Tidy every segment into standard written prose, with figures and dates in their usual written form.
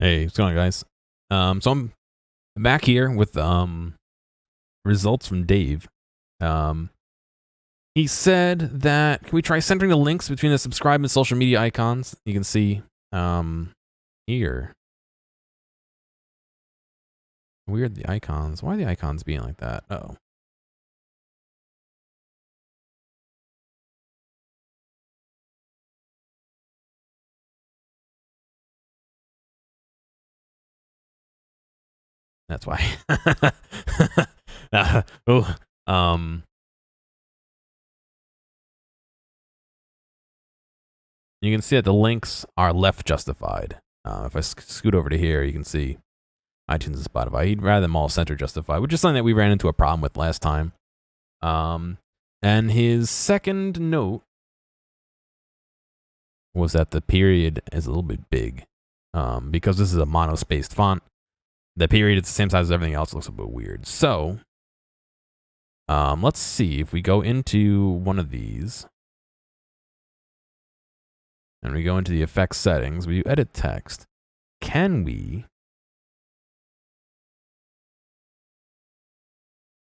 Hey, what's going on, guys? So I'm back here with results from Dave. He said that can we try centering the links between the subscribe and social media icons? You can see here. Weird, the icons. Why are the icons being like that? Oh. That's why. Oh, you can see that the links are left justified. If I scoot over to here, you can see iTunes and Spotify. He'd rather them all center justified, which is something that we ran into a problem with last time. And his second note was that the period is a little bit big. Because this is a monospaced font, the period is the same size as everything else. It looks a bit weird. So, let's see if we go into one of these and we go into the effects settings, we edit text. Can we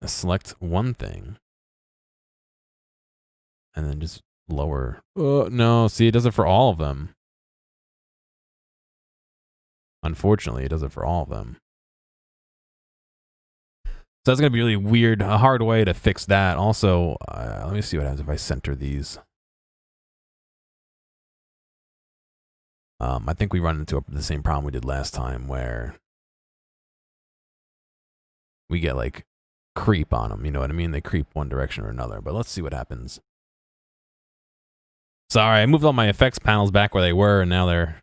select one thing and then just lower? No, see, it does it for all of them. Unfortunately, it does it for all of them. So that's going to be really weird, a hard way to fix that. Also, let me see what happens if I center these. I think we run into the same problem we did last time where we get like creep on them, you know what I mean? They creep one direction or another, but let's see what happens. Sorry, I moved all my effects panels back where they were and now they're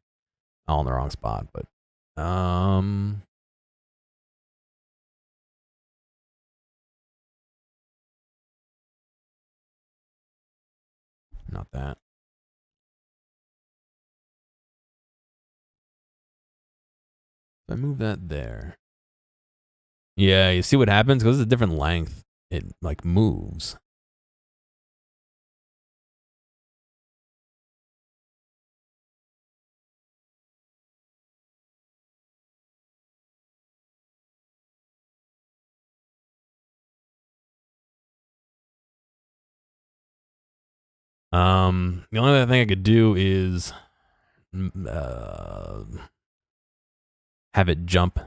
all in the wrong spot, but not that. If I move that there. Yeah, you see what happens? Because it's a different length. It like moves. The only other thing I could do is have it jump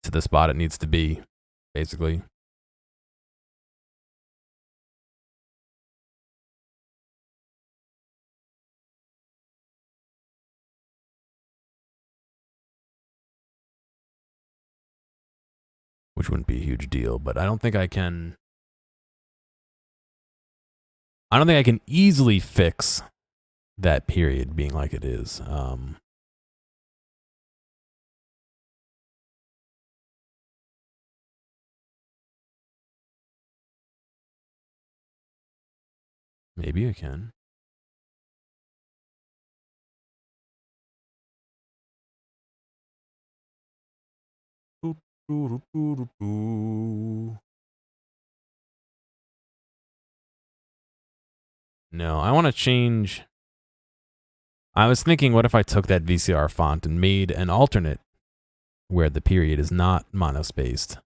to the spot it needs to be, basically. Which wouldn't be a huge deal, but I don't think I can. I don't think I can easily fix that period being like it is. Maybe I can. No, I want to change. I was thinking, what if I took that VCR font and made an alternate where the period is not monospaced?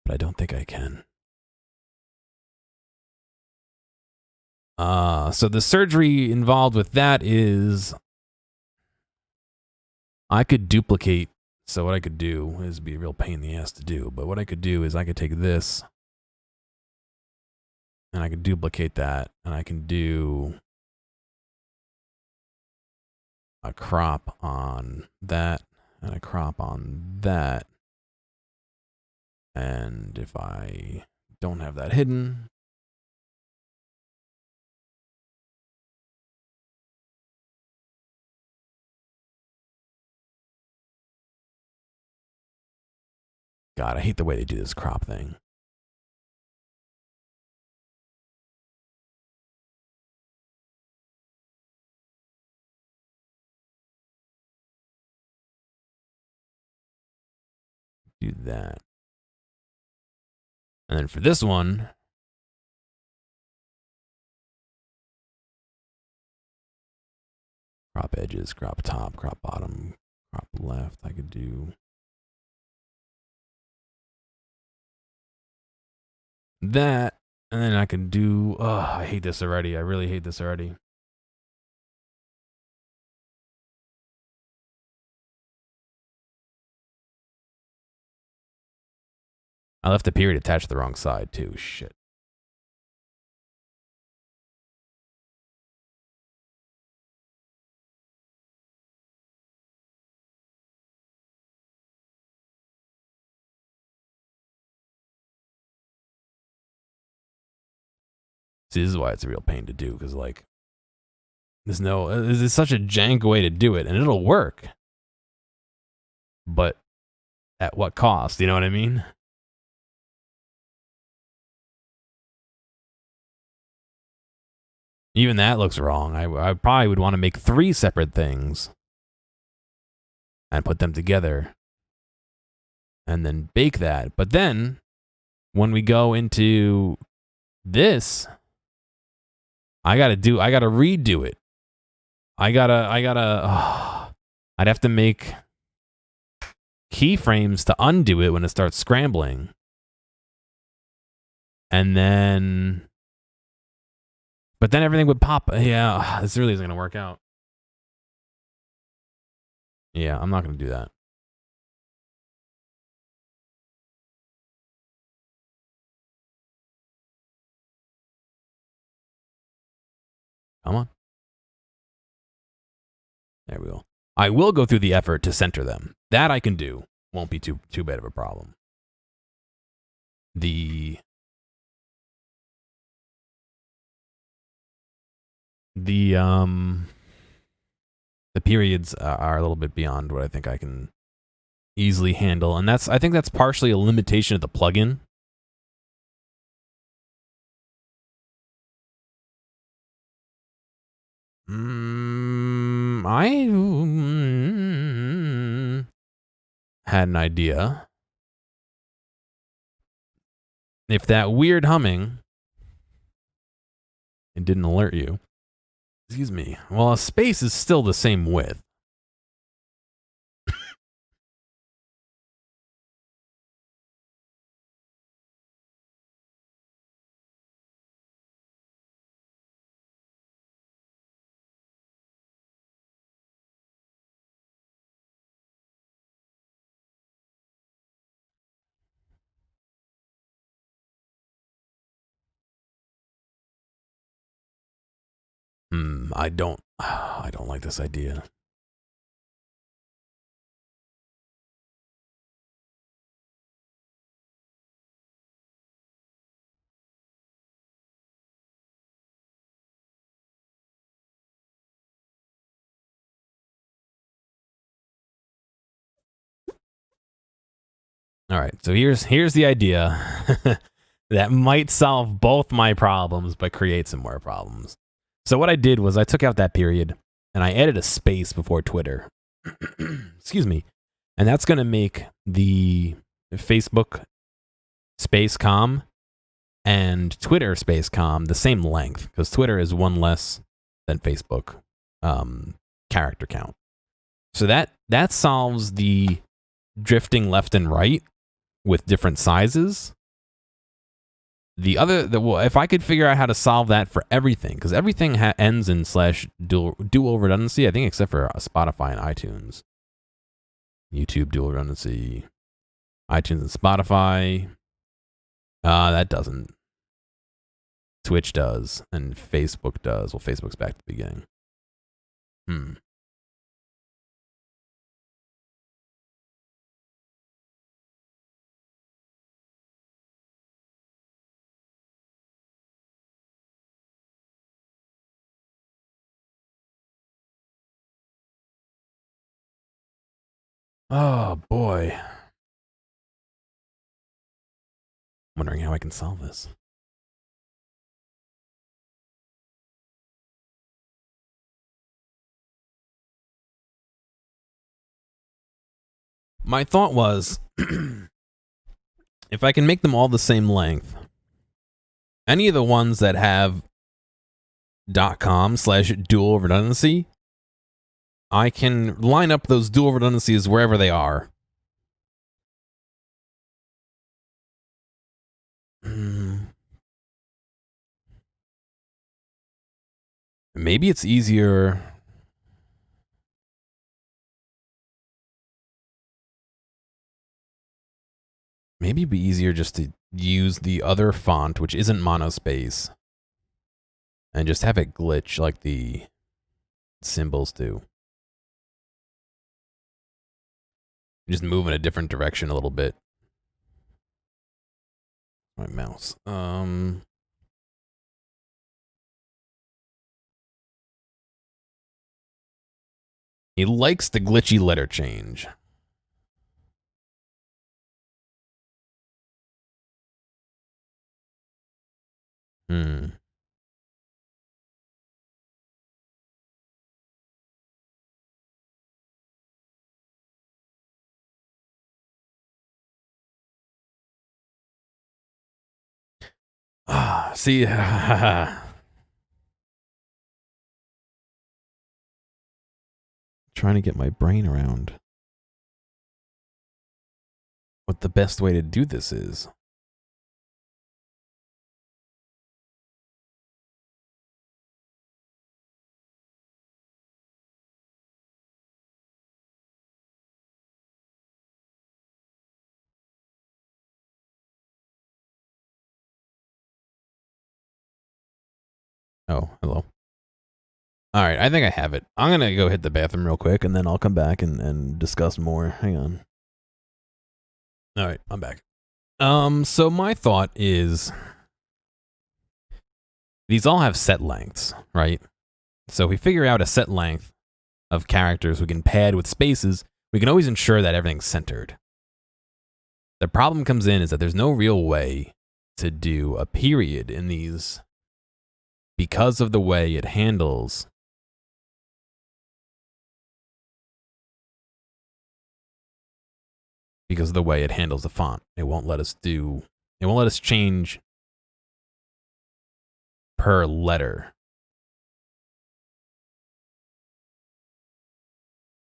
But I don't think I can. So the surgery involved with that is I could duplicate. So what I could do is be a real pain in the ass to do. But what I could do is I could take this and I could duplicate that and I can do a crop on that and a crop on that. And if I don't have that hidden, God, I hate the way they do this crop thing. Do that. And then for this one, Crop edges, crop top, crop bottom, crop left. I could do that, and then I can do, I hate this already. I really hate this already. I left the period attached to the wrong side too. Shit. See, this is why it's a real pain to do, because, like, there's such a jank way to do it, and it'll work. But at what cost? You know what I mean? Even that looks wrong. I probably would want to make 3 separate things and put them together and then bake that. But then when we go into this, I gotta redo it. I'd have to make keyframes to undo it when it starts scrambling. And then, but then everything would pop. Yeah, this really isn't gonna work out. Yeah, I'm not gonna do that. Come on. There we go. I will go through the effort to center them. That I can do. Won't be too bad of a problem. The periods are a little bit beyond what I think I can easily handle, and I think that's partially a limitation of the plugin. I had an idea. If that weird humming, it didn't alert you. Excuse me. Well, a space is still the same width. I don't like this idea. All right, so here's the idea that might solve both my problems, but create some more problems. So what I did was I took out that period and I added a space before Twitter. Excuse me. And that's going to make the Facebook space com and Twitter space com the same length, because Twitter is one less than Facebook character count. So that solves the drifting left and right with different sizes. If I could figure out how to solve that for everything, because everything ends in /dual redundancy, I think, except for Spotify and iTunes. YouTube dual redundancy, iTunes and Spotify. That doesn't. Twitch does, and Facebook does. Well, Facebook's back to the beginning. Oh, boy. I'm wondering how I can solve this. My thought was, if I can make them all the same length, any of the ones that have .com/dual redundancy, I can line up those dual redundancies wherever they are. Maybe it's easier. Maybe it'd be easier just to use the other font, which isn't monospace, and just have it glitch like the symbols do. Just move in a different direction a little bit. My mouse. He likes the glitchy letter change. See, trying to get my brain around what the best way to do this is. Oh, hello. All right, I think I have it. I'm going to go hit the bathroom real quick, and then I'll come back and discuss more. Hang on. All right, I'm back. So my thought is these all have set lengths, right? So if we figure out a set length of characters we can pad with spaces, we can always ensure that everything's centered. The problem comes in is that there's no real way to do a period in these because of the way it handles the font. It won't let us change per letter.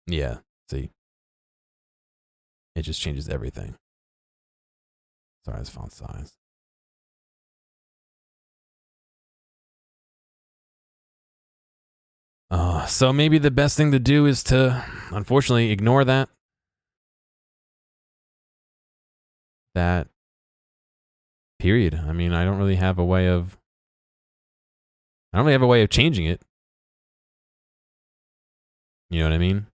Yeah, see? It just changes everything. Sorry, it's font size. So maybe the best thing to do is to, unfortunately, ignore that period. I mean, I don't really have a way of changing it. You know what I mean?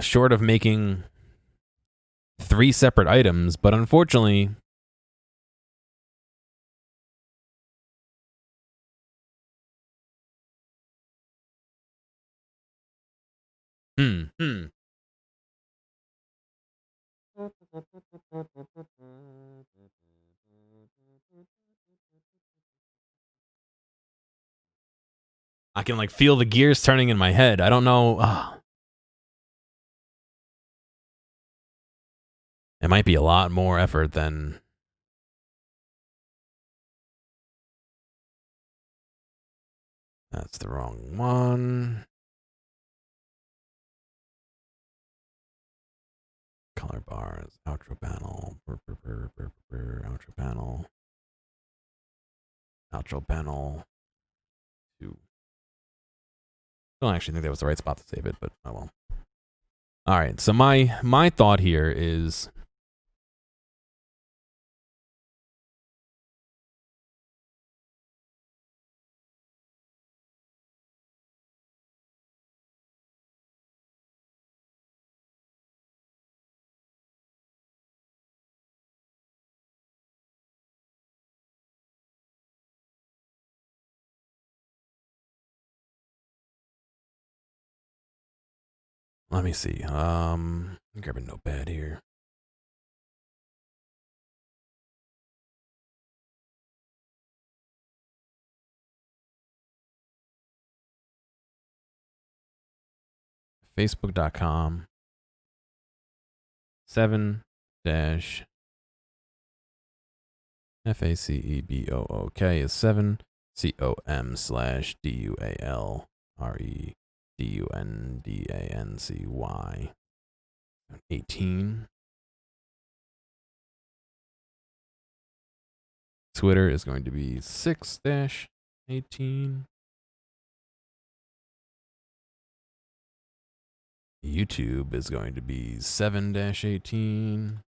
Short of making 3 separate items, but unfortunately, I can like feel the gears turning in my head. I don't know. It might be a lot more effort than. That's the wrong one. Color bars, outro panel, outro panel, outro panel. 2. I don't actually think that was the right spot to save it, but oh well. All right, so my thought here is let me see. Grab a notepad here. Facebook.com 7 FACEBOOK is 7. COM/DUALREDUNDANCY 18. Twitter is going to be 6-18. YouTube is going to be 7-18.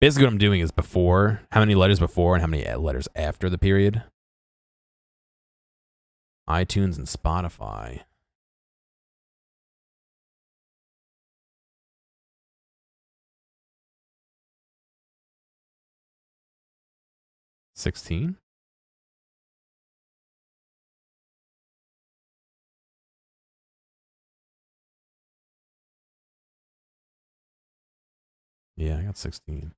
Basically, what I'm doing is before, how many letters before and how many letters after the period. iTunes and Spotify. $16? Yeah, I got 16.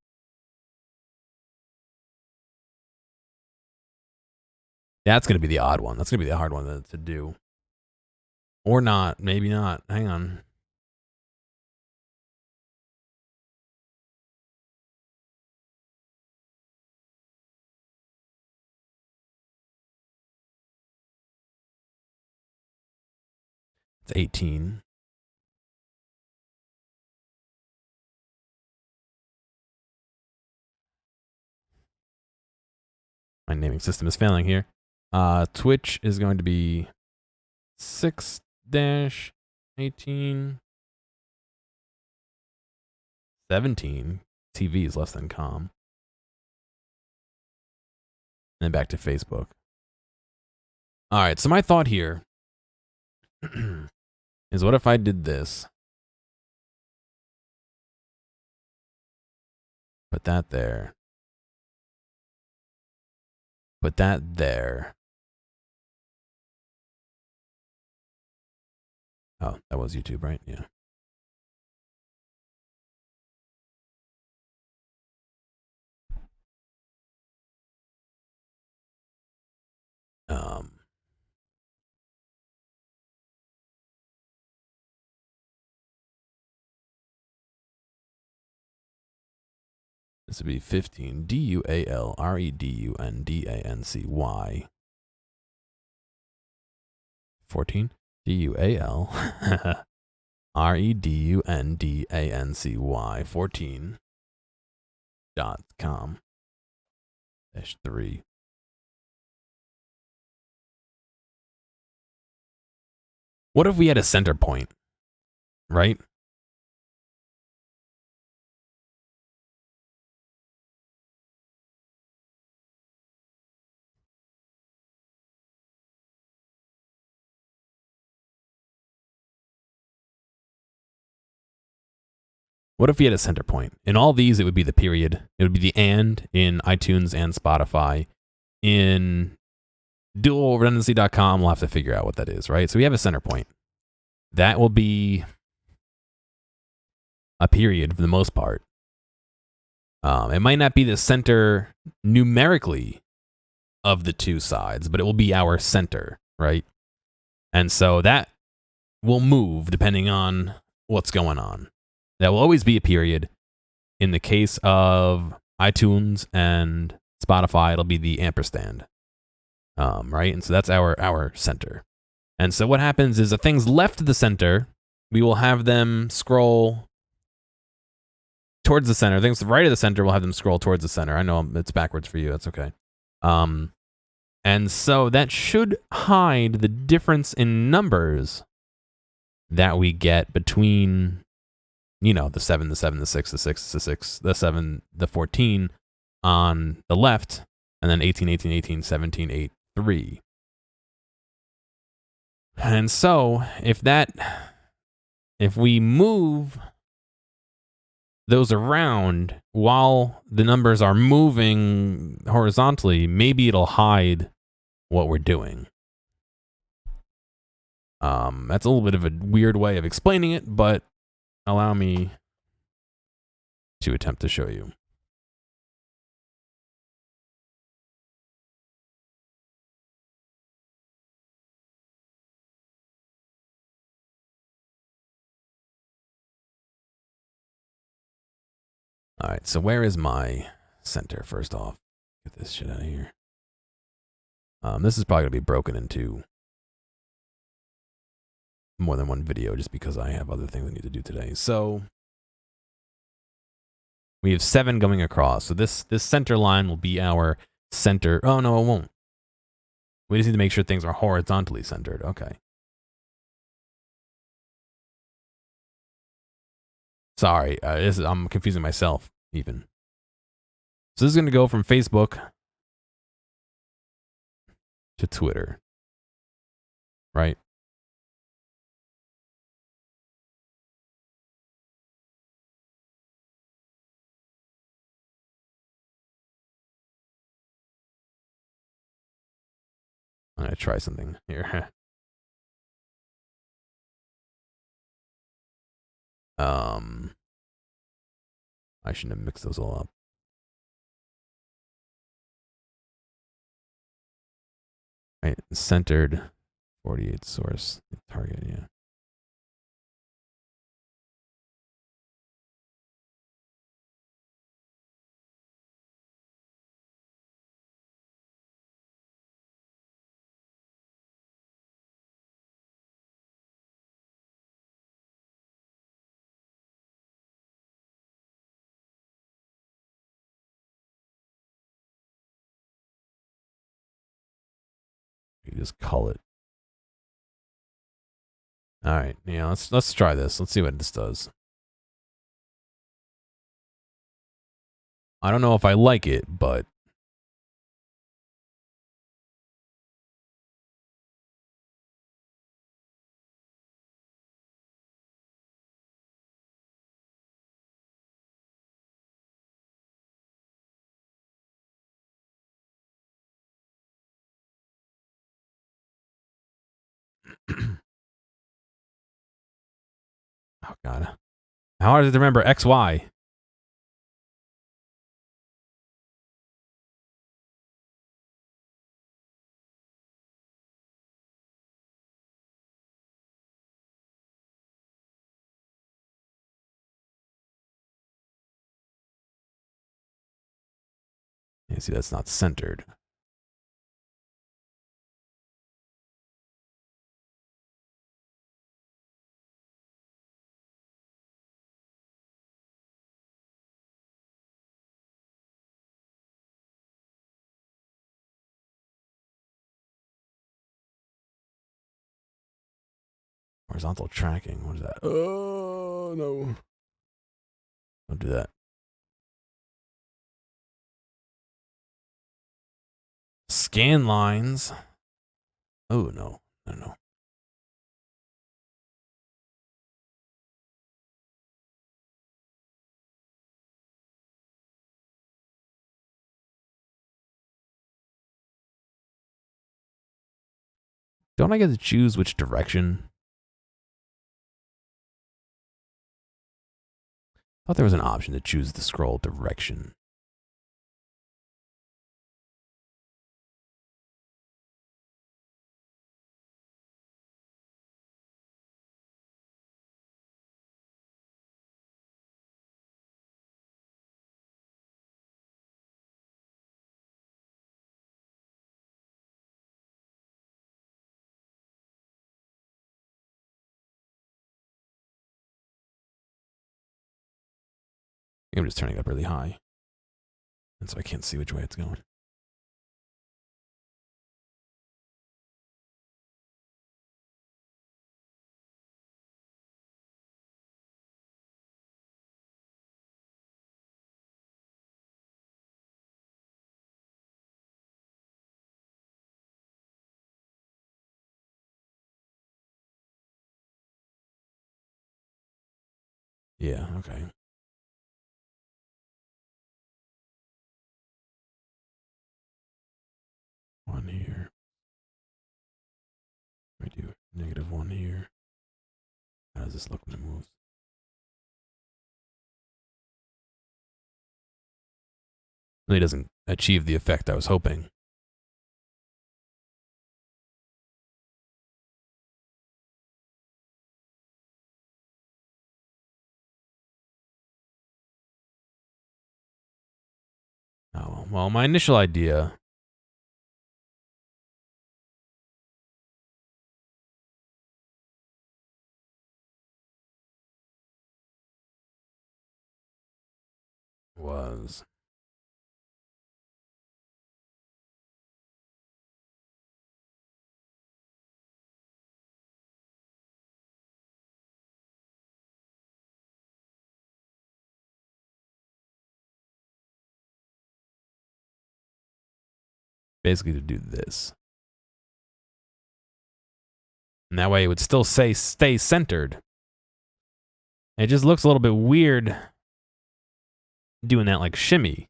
That's going to be the odd one. That's going to be the hard one to do. Or not. Maybe not. Hang on. It's 18. My naming system is failing here. Twitch is going to be 6-18. 17. TV is less than com. And then back to Facebook. All right, so my thought here is what if I did this? Put that there. Put that there. Oh, that was YouTube, right? Yeah. This would be 15. DUALREDUNDANCY. 14. DUALREDUNDANCY. 14.com. -3. What if we had a center point, right? What if we had a center point? In all these, it would be the period. It would be the and in iTunes and Spotify. In dualredundancy.com, we'll have to figure out what that is, right? So we have a center point. That will be a period for the most part. It might not be the center numerically of the two sides, but it will be our center, right? And so that will move depending on what's going on. That will always be a period. In the case of iTunes and Spotify, it'll be the ampersand, right? And so that's our center. And so what happens is the things left of the center, we will have them scroll towards the center. Things right of the center, we'll have them scroll towards the center. I know it's backwards for you. That's okay. And so that should hide the difference in numbers that we get between, the 7, the 7, the 6, the 6, the 6, the 7, the 14 on the left, and then 18, 18, 18, 17, 8, 3. And so if we move those around while the numbers are moving horizontally, maybe it'll hide what we're doing. That's a little bit of a weird way of explaining it, but allow me to attempt to show you. All right, so where is my center? First off, get this shit out of here. This is probably gonna be broken into more than one video just because I have other things I need to do today. So we have 7 going across. So this center line will be our center. Oh no, it won't. We just need to make sure things are horizontally centered. Okay. Sorry, I'm confusing myself even. So this is going to go from Facebook to Twitter, right? I'm going to try something here. I shouldn't have mixed those all up. Right, centered 48 source target, yeah. You just call it. All right, yeah, let's try this. Let's see what this does. I don't know if I like it, but oh god, how hard is it to remember XY? You see, that's not centered. Horizontal tracking. What is that? Oh no! Don't do that. Scan lines. Oh no, no. Don't I get to choose which direction? I thought there was an option to choose the scroll direction. I'm just turning up really high, and so I can't see which way it's going. Yeah, okay. One here. I do -1 here. How does this look when it moves? Really doesn't achieve the effect I was hoping. well, my initial idea was basically to do this. And that way it would still say stay centered. It just looks a little bit weird doing that like shimmy.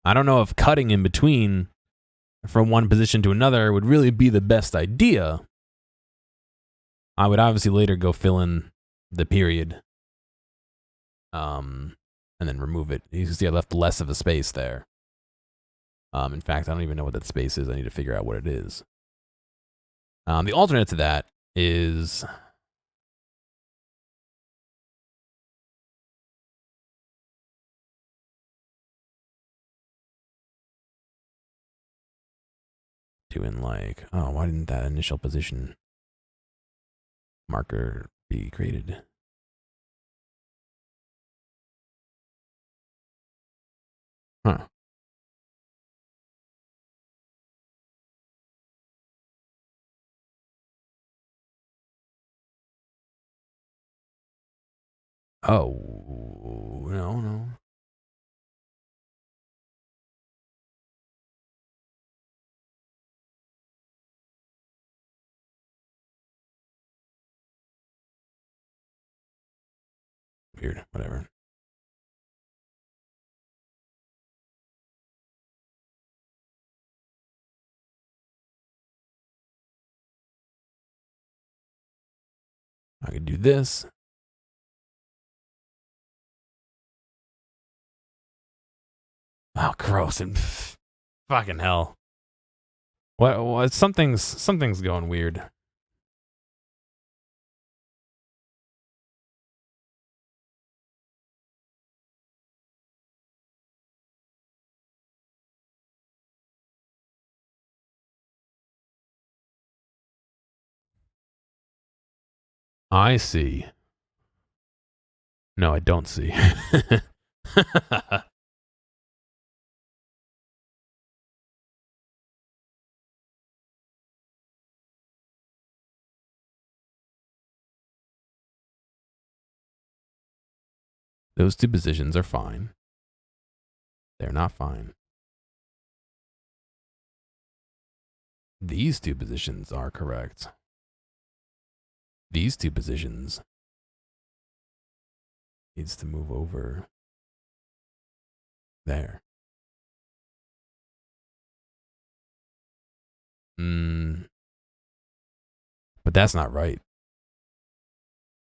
I don't know if cutting in between from one position to another would really be the best idea. I would obviously later go fill in the period. And then remove it. You can see I left less of a space there. In fact, I don't even know what that space is. I need to figure out what it is. The alternate to that is doing like, oh, why didn't that initial position marker be created? Huh. Oh, no. Weird, whatever. I could do this. Oh, gross and fucking hell. What? Something's going weird. I see. No, I don't see. Those two positions are fine. They're not fine. These two positions are correct. These two positions needs to move over there. But that's not right.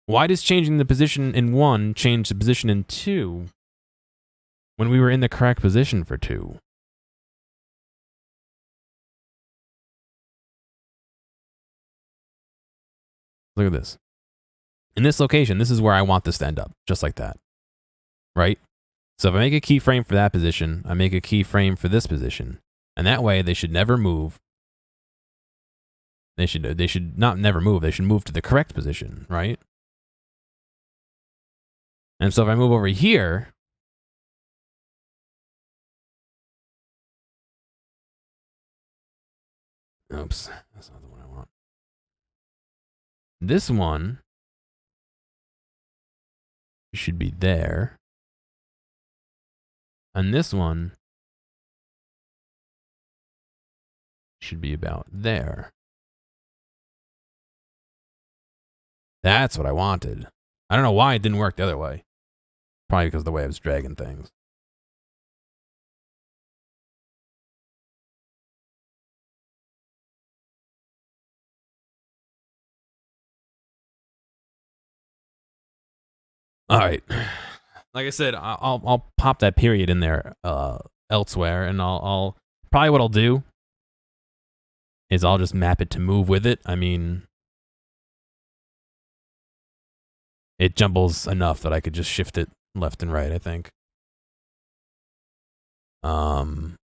Why does changing the position in 1 change the position in 2 when we were in the correct position for 2? Look at this. In this location, this is where I want this to end up, just like that. Right? So if I make a keyframe for that position, I make a keyframe for this position, and that way they should never move. They should not never move. They should move to the correct position, right? And so if I move over here, oops, that's not the one I want. This one should be there. And this one should be about there. That's what I wanted. I don't know why it didn't work the other way. Probably because of the way I was dragging things. All right. Like I said, I'll pop that period in there elsewhere, and I'll probably what I'll do is I'll just map it to move with it. I mean, it jumbles enough that I could just shift it left and right, I think. Um,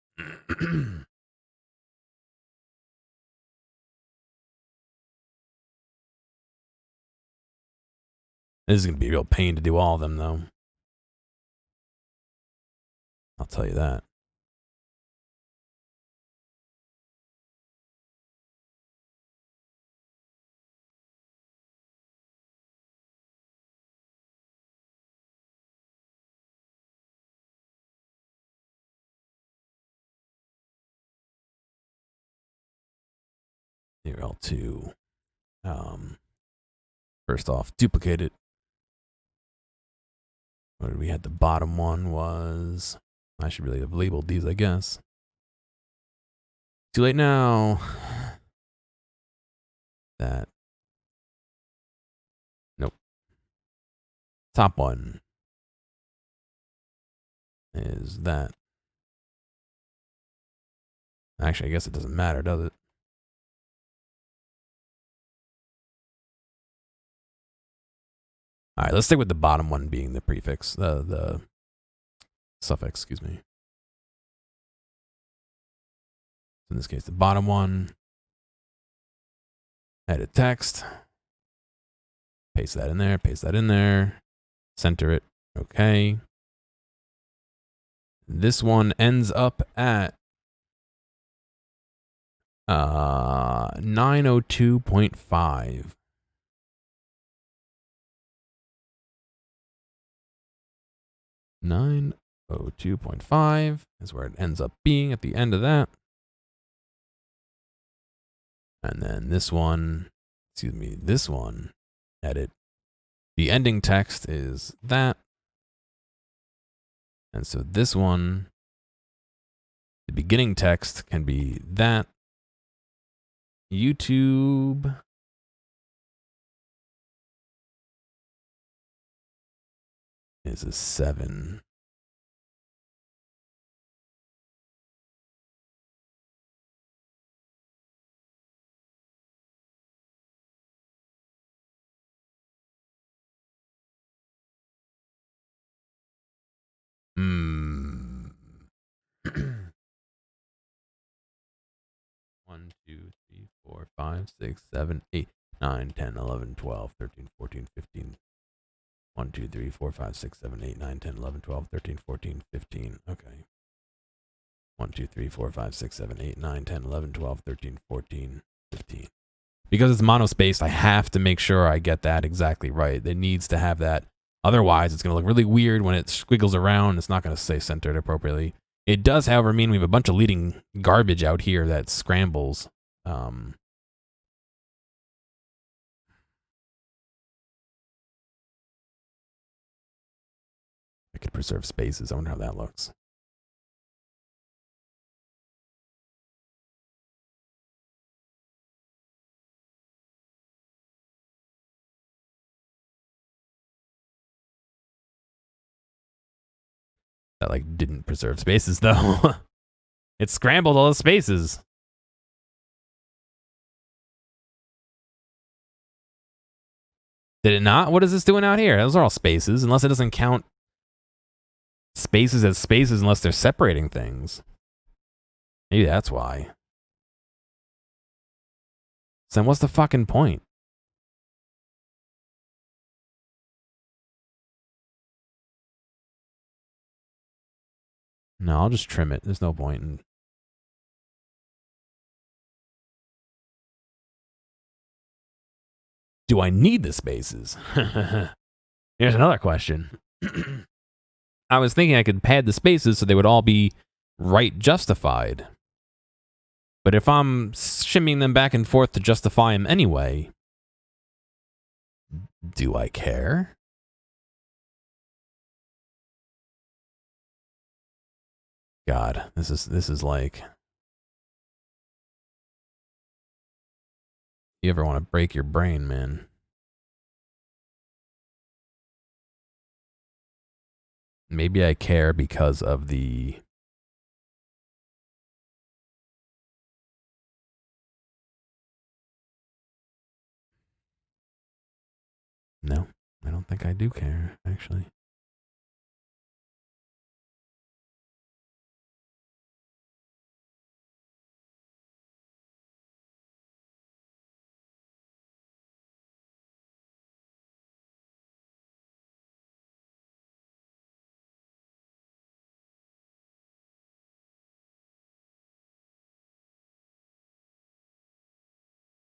this is gonna be a real pain to do all of them, though. I'll tell you that. Here, L2. First off, duplicate it. What did we had? The bottom one was. I should really have labeled these, I guess. Too late now. That. Nope. Top one is that. Actually, I guess it doesn't matter, does it? All right, let's stick with the bottom one being the prefix, the suffix, excuse me. In this case, the bottom one. Edit text. Paste that in there, paste that in there. Center it. Okay. This one ends up at 902.5. 902.5 is where it ends up being at the end of that. And then this one, excuse me, this one, edit. The ending text is that. And so this one, the beginning text can be that. YouTube is a 7. Hmm. 1, 2, 3, 4, 5, 6, 7, 8, 9, 10, 11, 12, 13, 14, 15. 1, 2, 3, 4, 5, 6, 7, 8, 9, 10, 11, 12, 13, 14, 15. Okay. 1, 2, 3, 4, 5, 6, 7, 8, 9, 10, 11, 12, 13, 14, 15. Because it's monospaced, I have to make sure I get that exactly right. It needs to have that. Otherwise, it's going to look really weird when it squiggles around. It's not going to stay centered appropriately. It does, however, mean we have a bunch of leading garbage out here that scrambles. I could preserve spaces. I wonder how that looks. That like didn't preserve spaces though. It scrambled all the spaces. Did it not? What is this doing out here? Those are all spaces, unless it doesn't count spaces as spaces unless they're separating things. Maybe that's why. So then what's the fucking point? No, I'll just trim it. There's no point in... Do I need the spaces? Here's another question. I was thinking I could pad the spaces so they would all be right justified. But if I'm shimmying them back and forth to justify them anyway, do I care? God, this is like... You ever want to break your brain, man? Maybe I care because of the... No, I don't think I do care, actually.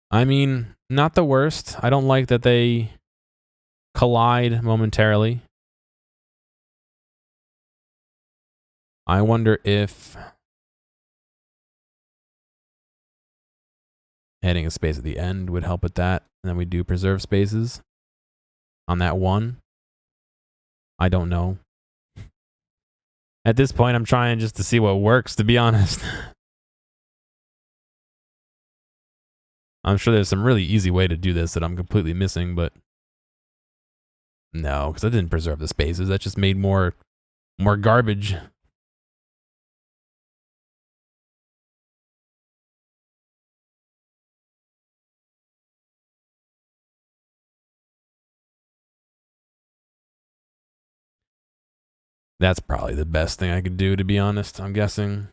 I mean, not the worst. I don't like that they collide momentarily. I wonder if adding a space at the end would help with that. And then we do preserve spaces on that one. I don't know. At this point, I'm trying just to see what works, to be honest. I'm sure there's some really easy way to do this that I'm completely missing, but no, because I didn't preserve the spaces. That just made more garbage. That's probably the best thing I could do, to be honest, I'm guessing.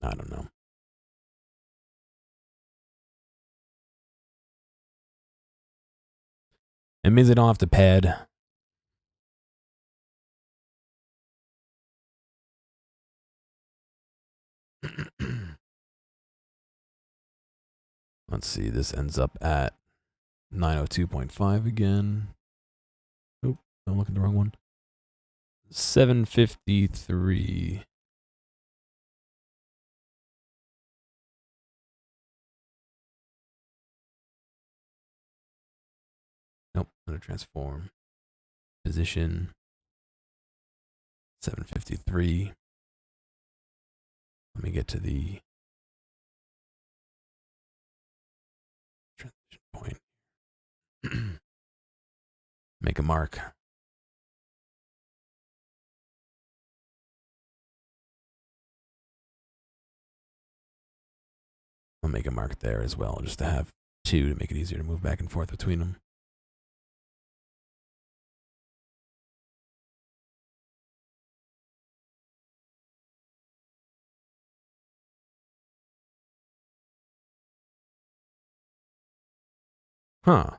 I don't know. It means I don't have to pad. Let's see, this ends up at 902.5 again. Oop, I'm looking at the wrong one. 753. Nope, gonna transform. Position 753. Let me get to the transition point. Make a mark. I'll make a mark there as well, just to have two to make it easier to move back and forth between them. Huh.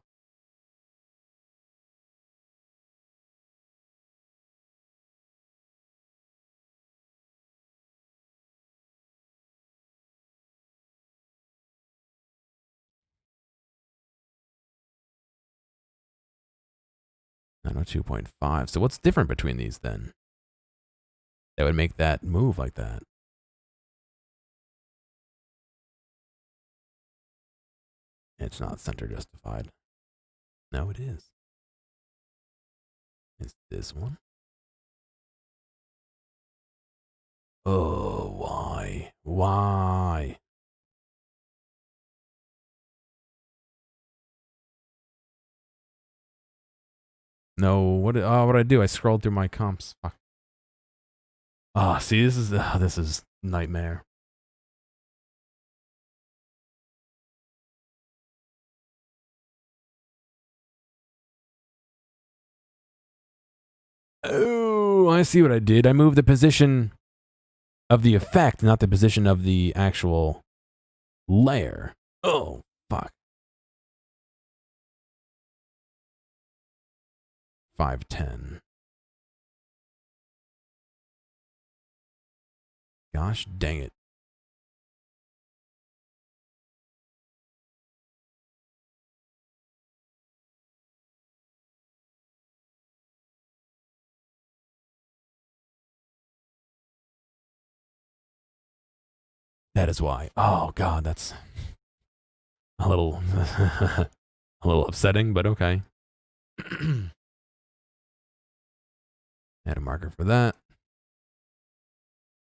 I know 2.5. So what's different between these then? That would make that move like that. It's not center justified. No, it is. It's this one. Oh, why? Why? No, what did I do? I scrolled through my comps. Fuck. Ah, see, this is nightmare. Oh, I see what I did. I moved the position of the effect, not the position of the actual layer. Oh, fuck. 510. Gosh dang it. That is why. Oh god, that's a little a little upsetting, but okay. Add a marker for that.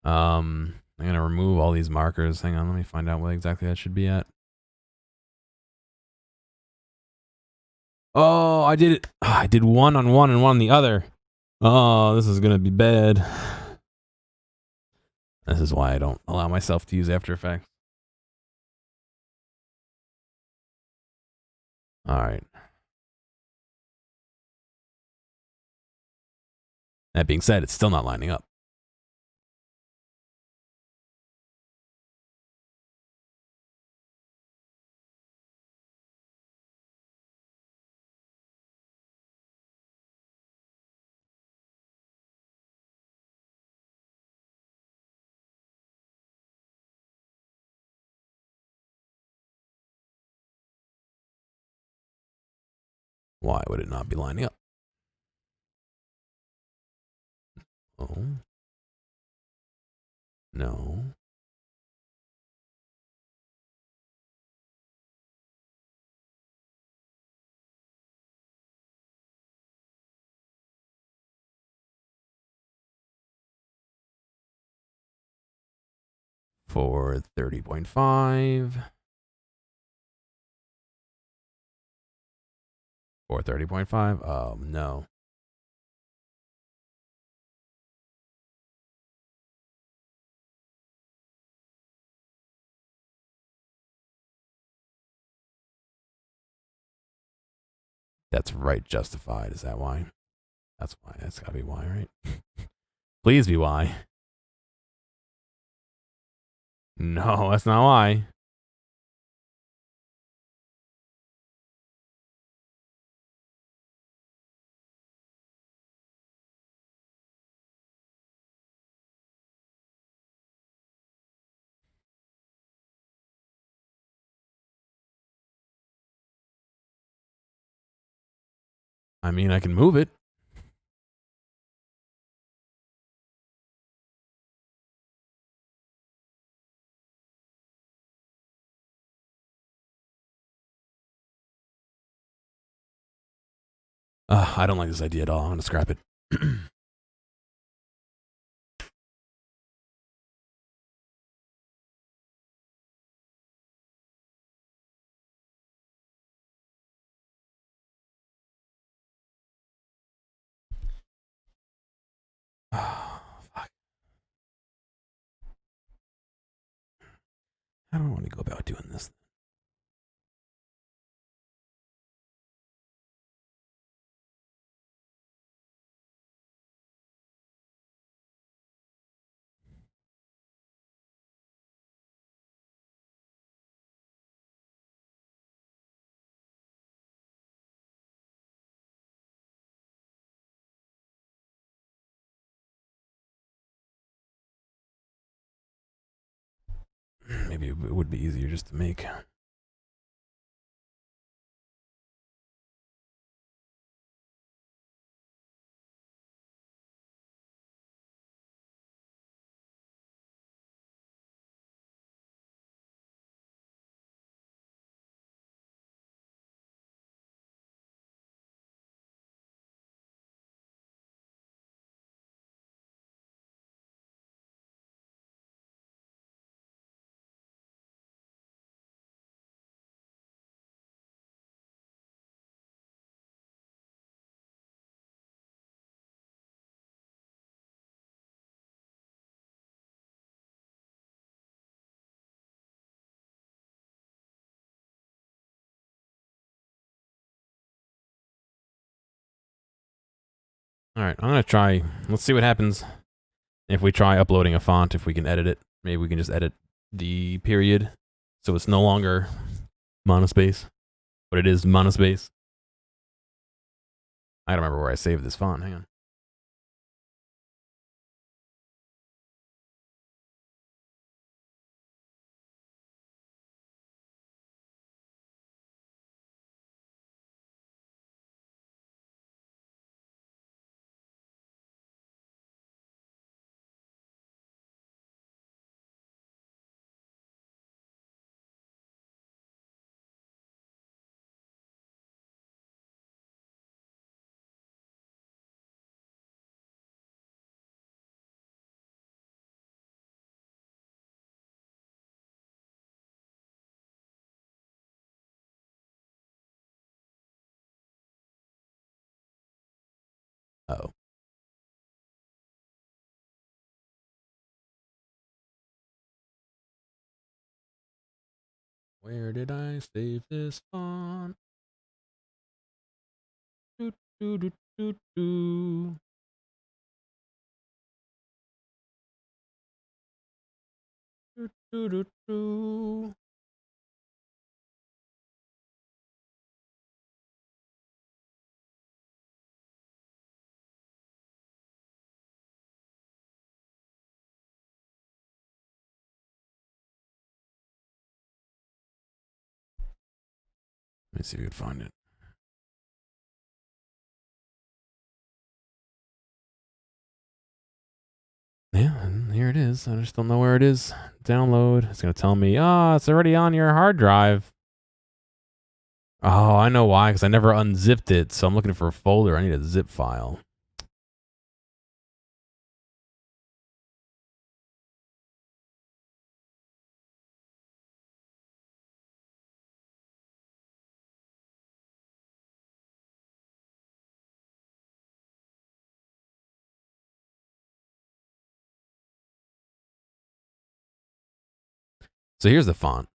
I'm gonna remove all these markers. Hang on, let me find out what exactly that should be at. Oh, I did it. Oh, I did one on one and one on the other. Oh, this is gonna be bad. This is why I don't allow myself to use After Effects. All right. That being said, it's still not lining up. Why would it not be lining up? Oh. No. For 30.5. For 30.5. Oh, no. That's right, justified. Is that why? That's why. That's gotta be why, right? Please be why. No, that's not why. I mean, I can move it. I don't like this idea at all. I'm gonna scrap it. Fuck. How do I want to go about doing this? Maybe it would be easier just to make. All right, I'm gonna try. Let's see what happens if we try uploading a font. If we can edit it, maybe we can just edit the period so it's no longer monospace, but it is monospace. I don't remember where I saved this font. Hang on. Oh, where did I save this font? Do, do, do, do, do. Do, do, do, do. Let me see if we can find it. Yeah, and here it is. I just don't know where it is. Download. It's going to tell me, it's already on your hard drive. Oh, I know why, because I never unzipped it, so I'm looking for a folder. I need a zip file. So here's the font.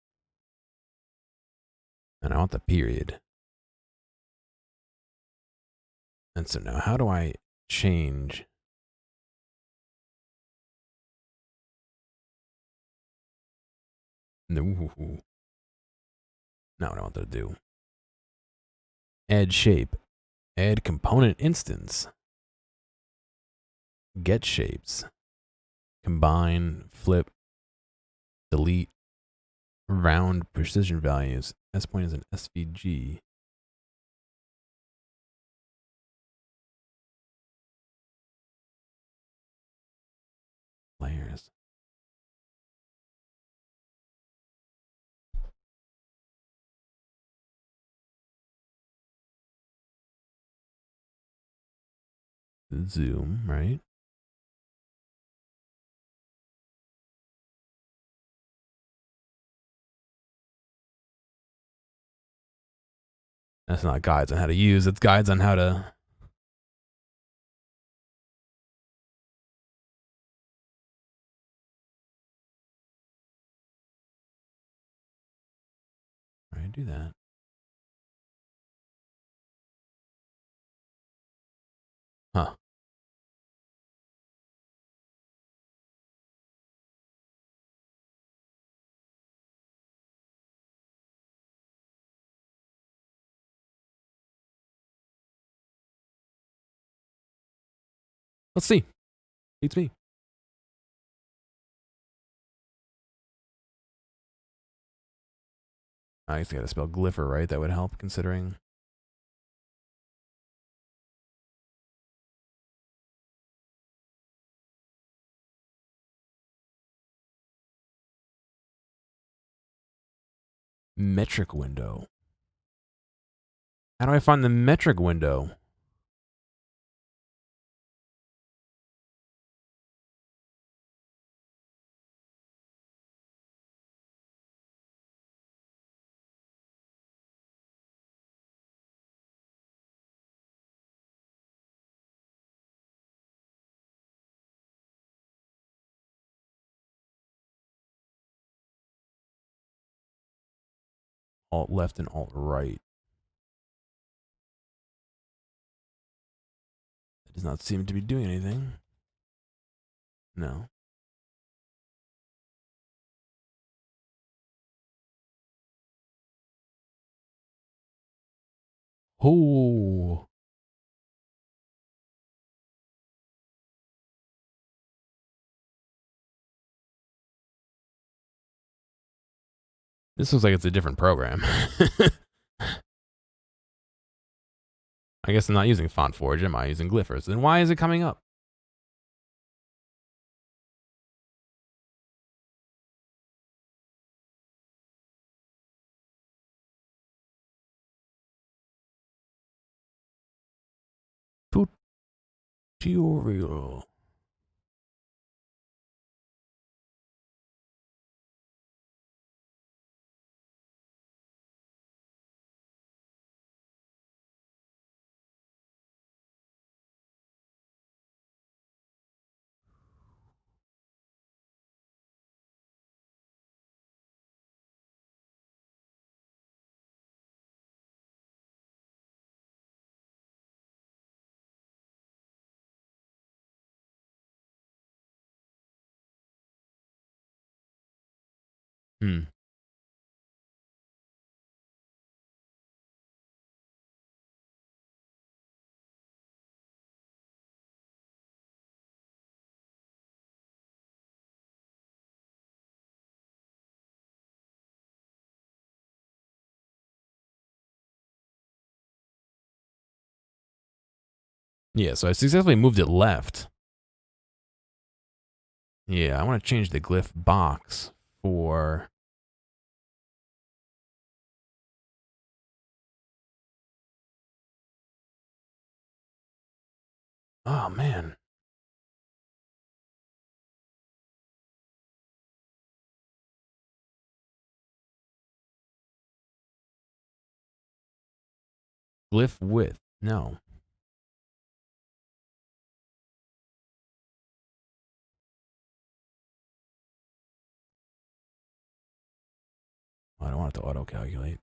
And I want the period. And so now how do I change? No. Now what I want to do. Add shape. Add component instance. Get shapes. Combine, flip, delete, round precision values. S point is an SVG. Layers. Zoom, right? That's not guides on how to use. It's guides on how to. Right, do that. Huh. Let's see. Beats me. I guess I gotta spell glypher, right? That would help considering. Metric window. How do I find the metric window? Alt left and alt right. That does not seem to be doing anything. No. Oh. This looks like it's a different program. I guess I'm not using FontForge. Am I using Glyphers? Then why is it coming up? Tutorial. Hmm. Yeah, so I successfully moved it left. Yeah, I want to change the glyph box for... Oh, man. Glyph width. No. I don't want it to auto-calculate.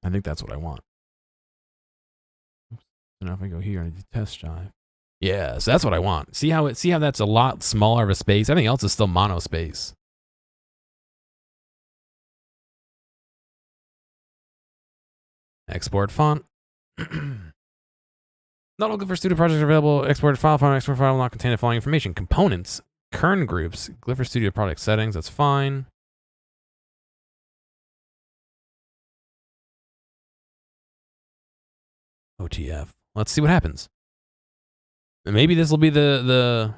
I think that's what I want. Oops. So now if I go here and do test jive. Yeah, so that's what I want. See how that's a lot smaller of a space? Everything else is still mono space. Export font. Not all Glyphr Studio projects are available. Exported file format. Export file will not contain the following information: components, kern groups, Glyphr Studio product settings. That's fine. OTF. Let's see what happens. Maybe this will be the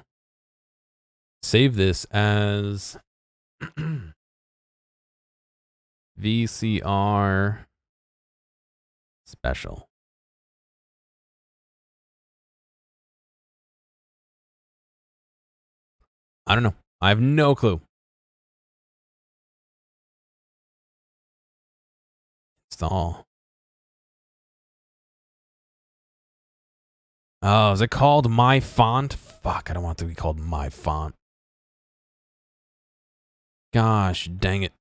save this as VCR special. I don't know. I have no clue. Install. Oh, is it called My Font? Fuck, I don't want it to be called My Font. Gosh, dang it.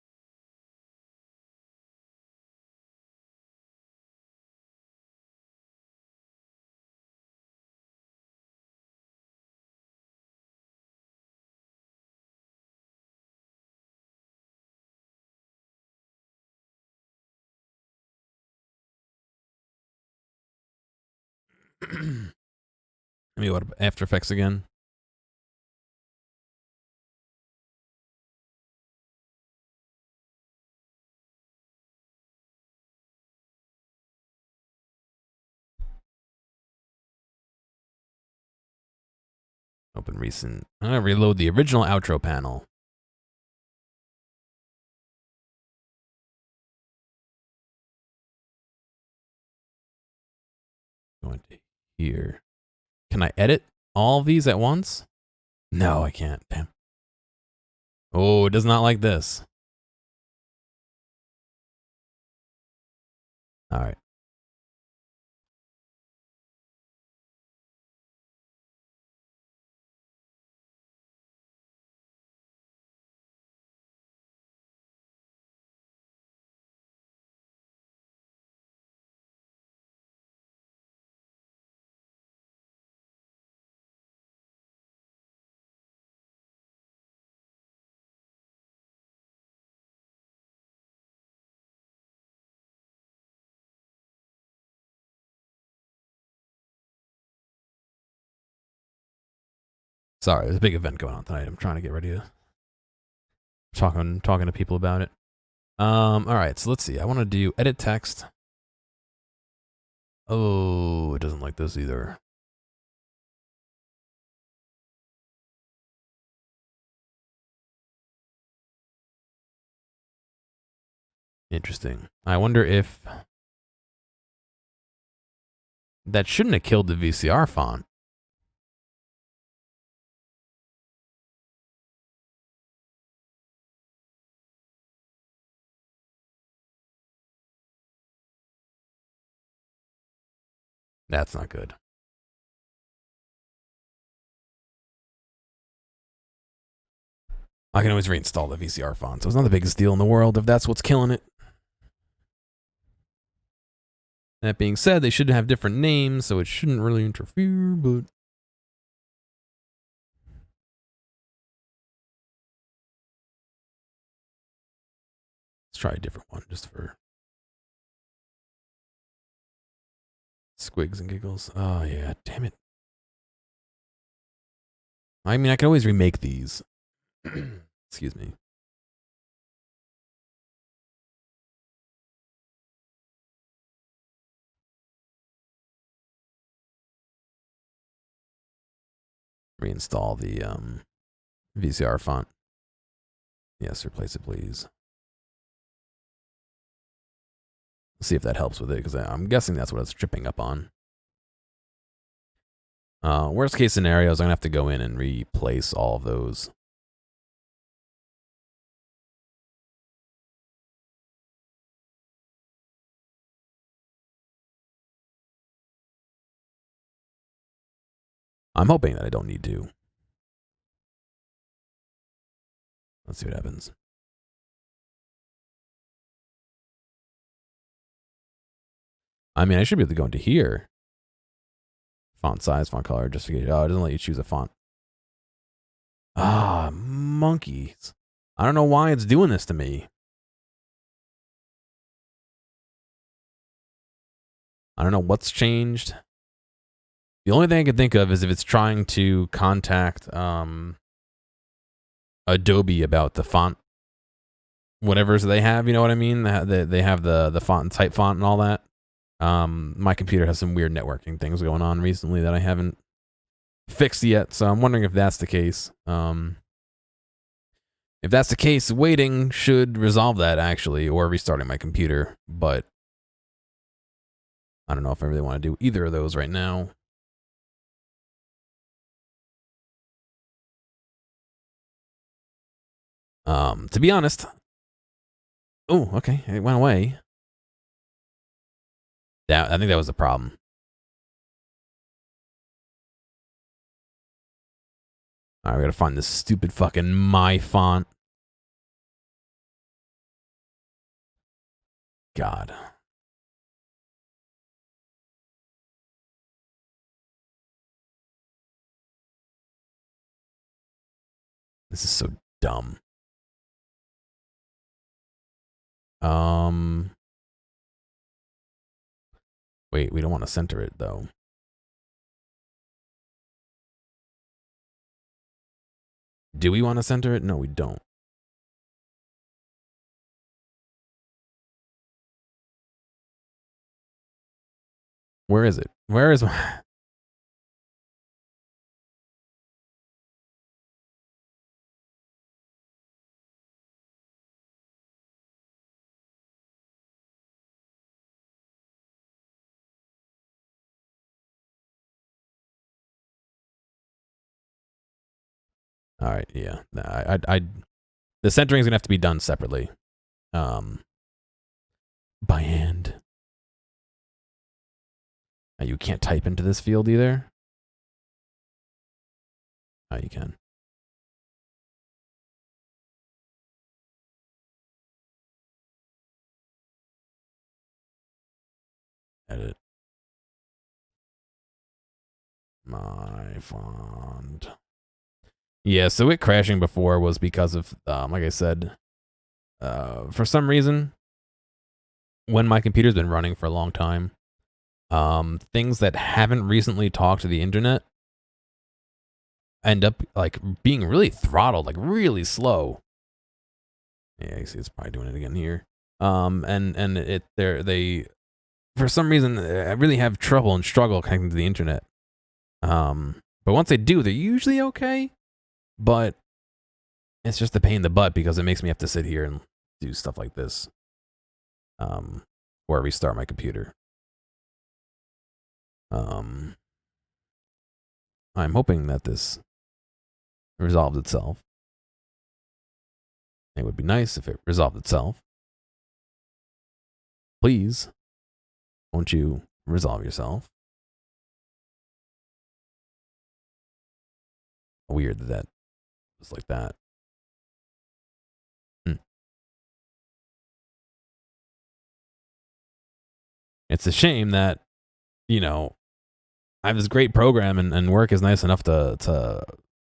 Let me go to After Effects again. Open recent. I'm going to reload the original outro panel. Going to here. Can I edit all of these at once? No, I can't. Damn. Oh, it does not like this. All right. Sorry, there's a big event going on tonight. I'm trying to get ready to talking to people about it. All right, so let's see. I want to do edit text. Oh, it doesn't like this either. Interesting. I wonder if that shouldn't have killed the VCR font. That's not good. I can always reinstall the VCR font, so it's not the biggest deal in the world if that's what's killing it. That being said, they should have different names, so it shouldn't really interfere, but... Let's try a different one, just for... Squigs and giggles. Oh, yeah. Damn it. I mean, I can always remake these. Excuse me. Reinstall the VCR font. Yes, replace it, please. See if that helps with it, because I'm guessing that's what it's tripping up on. Worst case scenarios, I'm going to have to go in and replace all of those. I'm hoping that I don't need to. Let's see what happens. I mean, I should be able to go into here. Font size, font color, justification. Oh, it doesn't let you choose a font. Ah, monkeys. I don't know why it's doing this to me. I don't know what's changed. The only thing I can think of is if it's trying to contact Adobe about the font, whatever they have, you know what I mean? They have the font and type font and all that. My computer has some weird networking things going on recently that I haven't fixed yet, so I'm wondering if that's the case. If that's the case, waiting should resolve that, actually, or restarting my computer, but I don't know if I really want to do either of those right now. To be honest... Oh, okay, it went away. Yeah, I think that was the problem. Alright, we gotta find this stupid fucking my font. God. This is so dumb. Wait, we don't want to center it, though. Do we want to center it? No, we don't. Where is it? Where is my... All right, yeah. The centering is gonna have to be done separately, by hand. You can't type into this field either. Oh, you can. Edit. My font. Yeah, so it crashing before was because of, like I said, for some reason, when my computer's been running for a long time, things that haven't recently talked to the internet end up like being really throttled, like really slow. Yeah, you see, it's probably doing it again here. And they for some reason really have trouble and struggle connecting to the internet. But once they do, they're usually okay. But it's just a pain in the butt because it makes me have to sit here and do stuff like this. Or restart my computer. I'm hoping that this resolves itself. It would be nice if it resolved itself. Please, won't you resolve yourself? Weird that was like that. It's a shame that, you know, I have this great program and work is nice enough to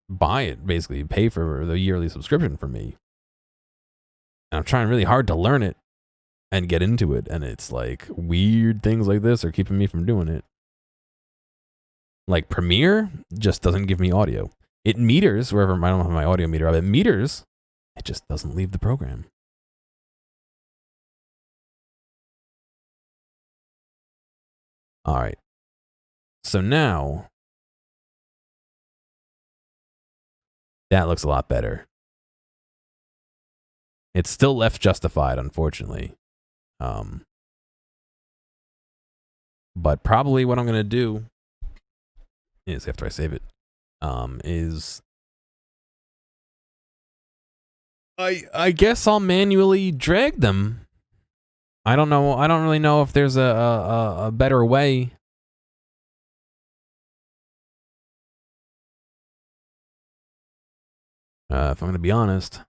buy it, basically pay for the yearly subscription for me. And I'm trying really hard to learn it and get into it. And it's like weird things like this are keeping me from doing it. like Premiere just doesn't give me audio. It meters wherever I don't have my audio meter up. It meters. It just doesn't leave the program. All right. So now that looks a lot better. It's still left justified, unfortunately. But probably what I'm gonna do is after I save it, is I guess I'll manually drag them. I don't know. I don't really know if there's a better way. If I'm gonna be honest.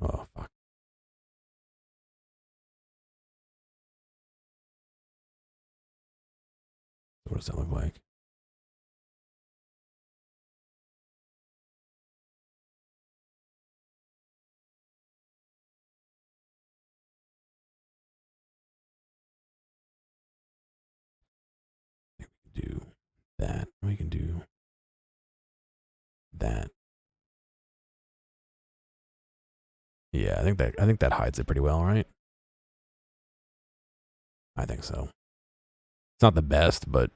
Oh fuck. What does that look like? Do that. We can do that. Yeah, I think that hides it pretty well, right? I think so. It's not the best, but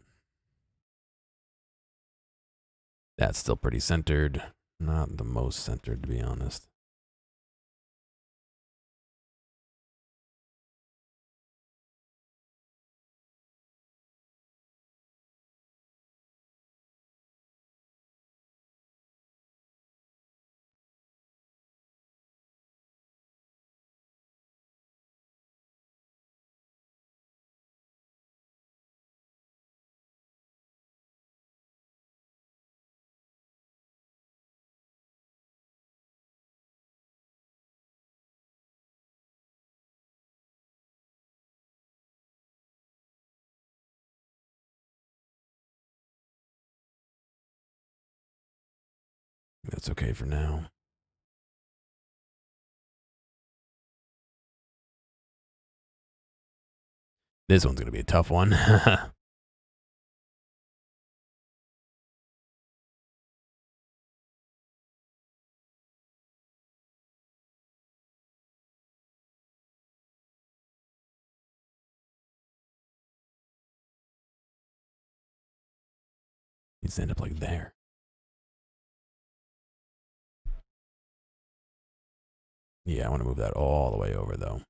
that's still pretty centered. Not the most centered, to be honest. That's okay for now. This one's gonna be a tough one. Needs to end up like there. Yeah, I want to move that all the way over, though.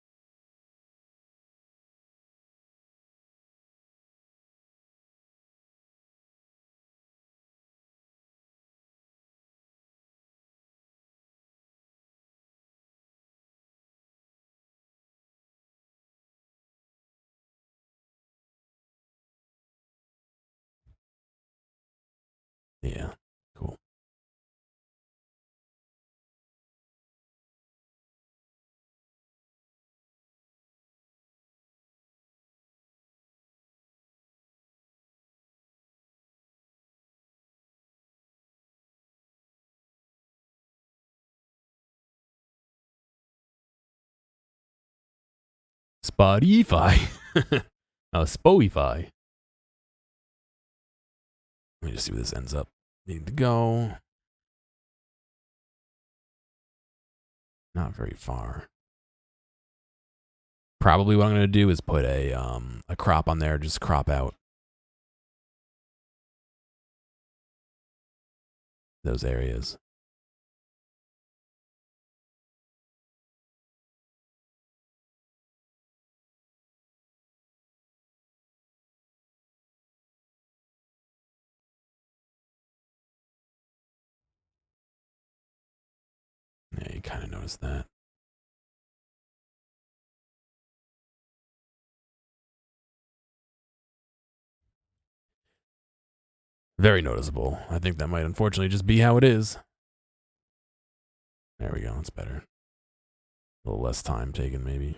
Yeah, cool. Spotify. Oh, Spotify. Let me just see where this ends up. Need to go. Not very far. Probably what I'm gonna do is put a crop on there. Just crop out those areas. Yeah, you kind of noticed that. Very noticeable. I think that might unfortunately just be how it is. There we go. That's better. A little less time taken, maybe.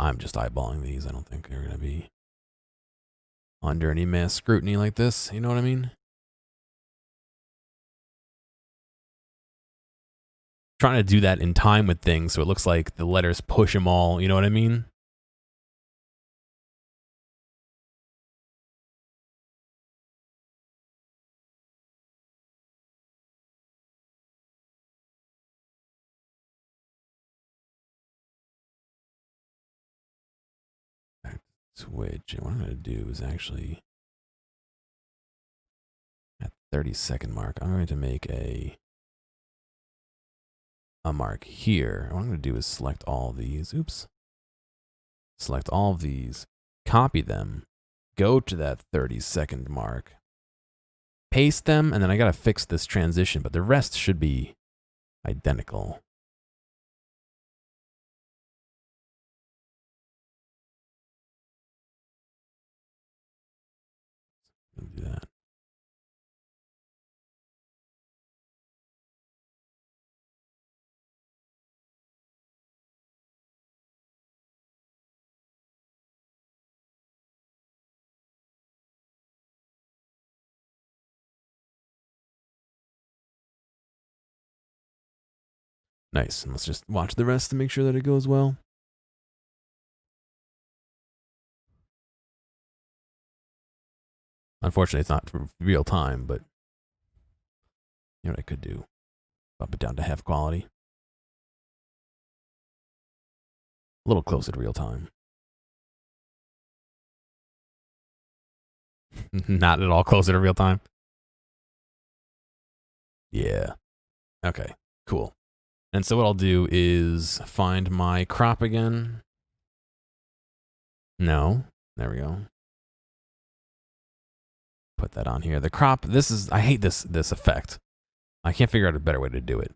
I'm just eyeballing these. I don't think they're going to be under any mass scrutiny like this. You know what I mean? Trying to do that in time with things so it looks like the letters push them all. You know what I mean? Switch. And what I'm going to do is actually, at 30-second mark, I'm going to make a mark here. What I'm going to do is select all these. Oops. Select all of these, copy them, go to that 30-second mark, paste them, and then I got to fix this transition, but the rest should be identical. Do that. Nice. And let's just watch the rest to make sure that it goes well. Unfortunately, it's not real time, but you know what I could do? Bump it down to half quality. A little closer to real time. Not at all closer to real time. Yeah. Okay, cool. And so what I'll do is find my crop again. No. There we go. Put that on here. The crop, this is, I hate this effect. I can't figure out a better way to do it.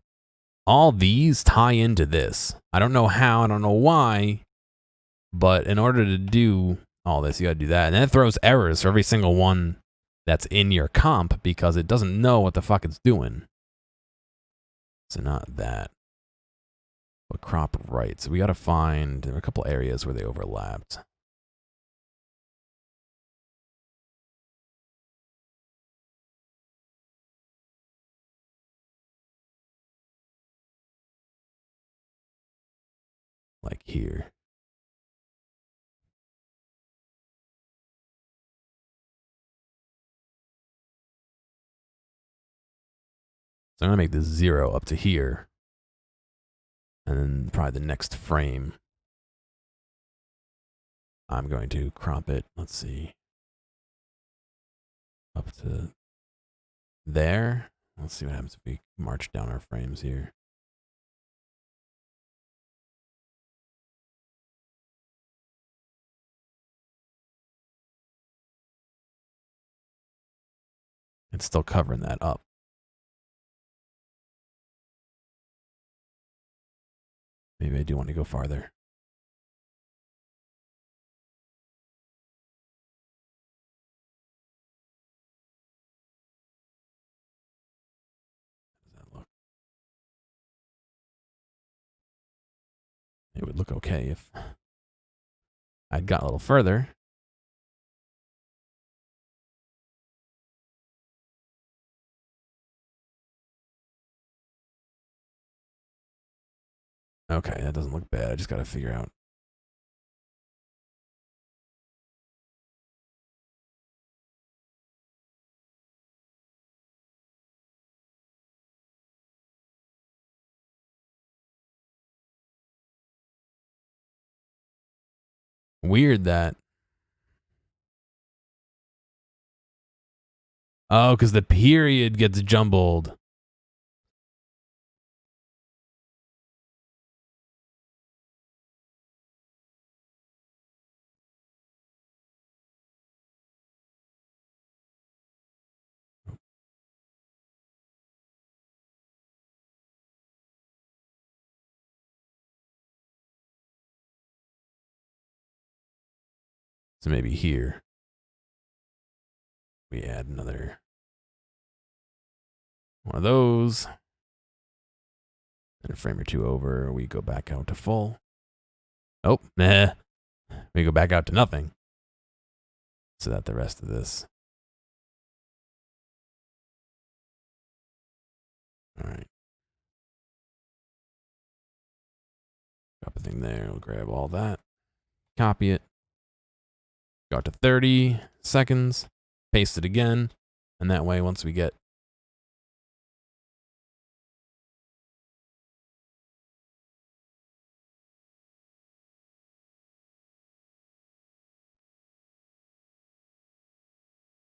All these tie into this. I don't know how, I don't know why, but in order to do all this, you gotta do that. And then it throws errors for every single one that's in your comp because it doesn't know what the fuck it's doing. So not that. But crop right. So we gotta find, there are a couple areas where they overlapped. Like here. So I'm gonna make this 0 up to here. And then probably the next frame, I'm going to crop it, let's see, up to there. Let's see what happens if we march down our frames here. It's still covering that up. Maybe I do want to go farther. How does that look? It would look okay if I'd got a little further. Okay, that doesn't look bad. I just got to figure out. Weird that. Oh, because the period gets jumbled. So maybe here we add another one of those. And a frame or two over, we go back out to full. Oh, nah. We go back out to nothing. So that the rest of this. All right. Drop a thing there. We'll grab all that. Copy it. Go out to 30 seconds. Paste it again. And that way, once we get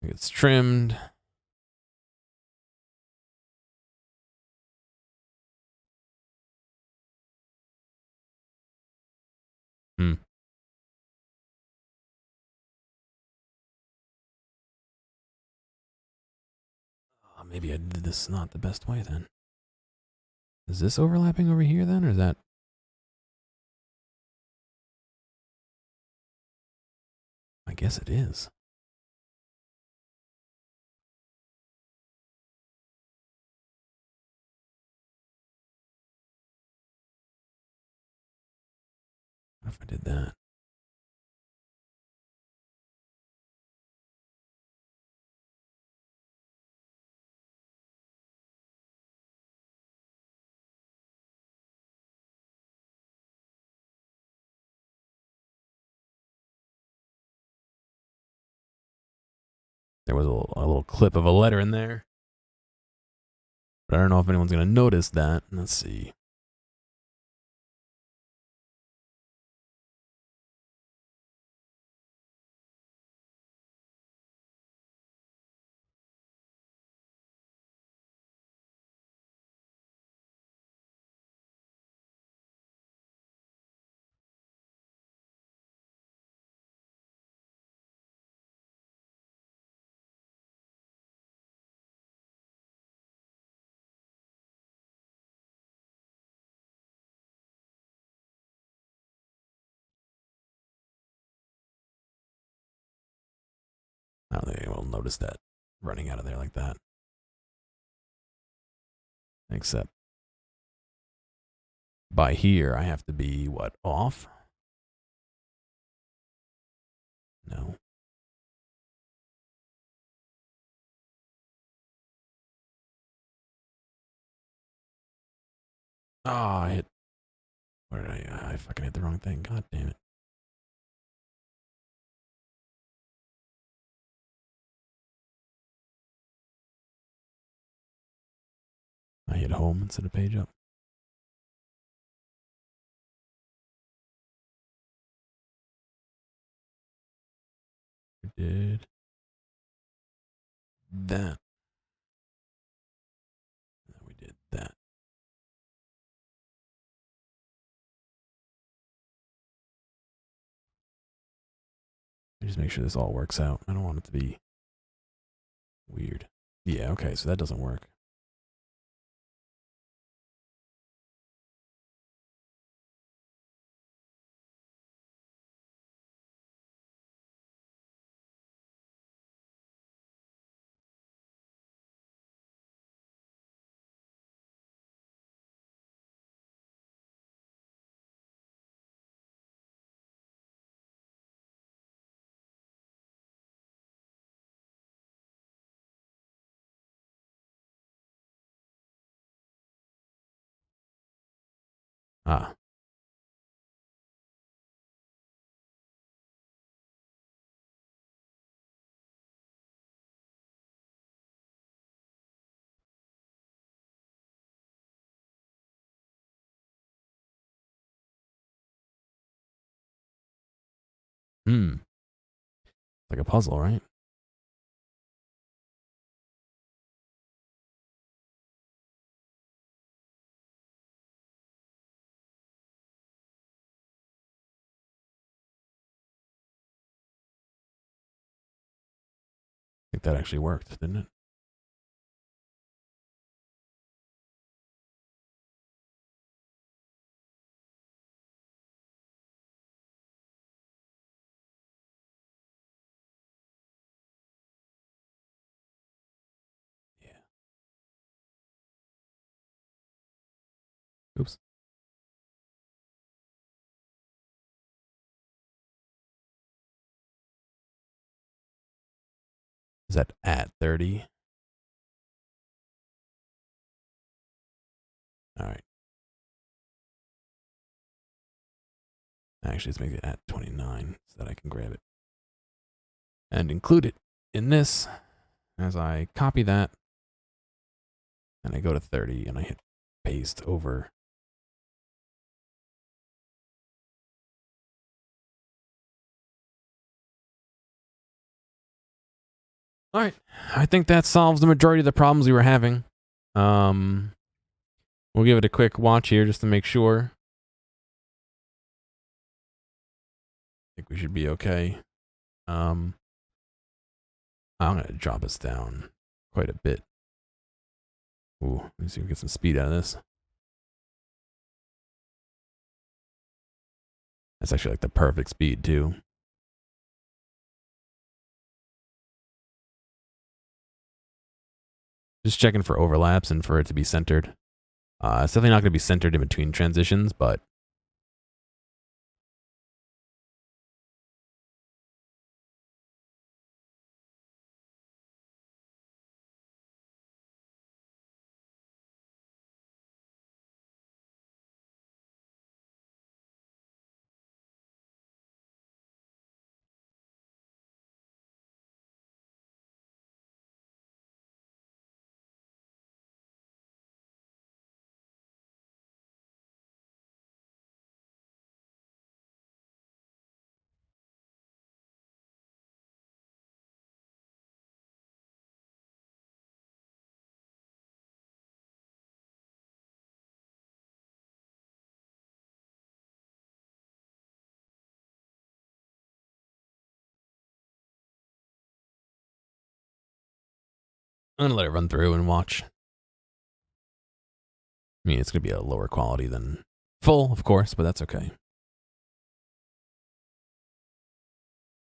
it's trimmed. Maybe I did this not the best way then. Is this overlapping over here then, or is that? I guess it is. What if I did that? There was a little clip of a letter in there. But I don't know if anyone's going to notice that. Let's see. I don't think anyone will notice that running out of there like that. Except by here, I have to be, what, off? No. Oh, I hit. What did I fucking hit the wrong thing. God damn it. I hit home instead of page up. We did that. We did that. Just make sure this all works out. I don't want it to be weird. Yeah, okay, so that doesn't work. Ah. Like a puzzle, right? I think that actually worked, didn't it? Yeah. Oops. Is that at 30? All right. Actually, let's make it at 29 so that I can grab it and include it in this as I copy that. And I go to 30 and I hit paste over. All right. I think that solves the majority of the problems we were having. We'll give it a quick watch here just to make sure. I think we should be okay. I'm going to drop us down quite a bit. Ooh, let me see if we get some speed out of this. That's actually like the perfect speed too. Just checking for overlaps and for it to be centered. It's definitely not going to be centered in between transitions, but I'm going to let it run through and watch. I mean, it's going to be a lower quality than full, of course, but that's okay.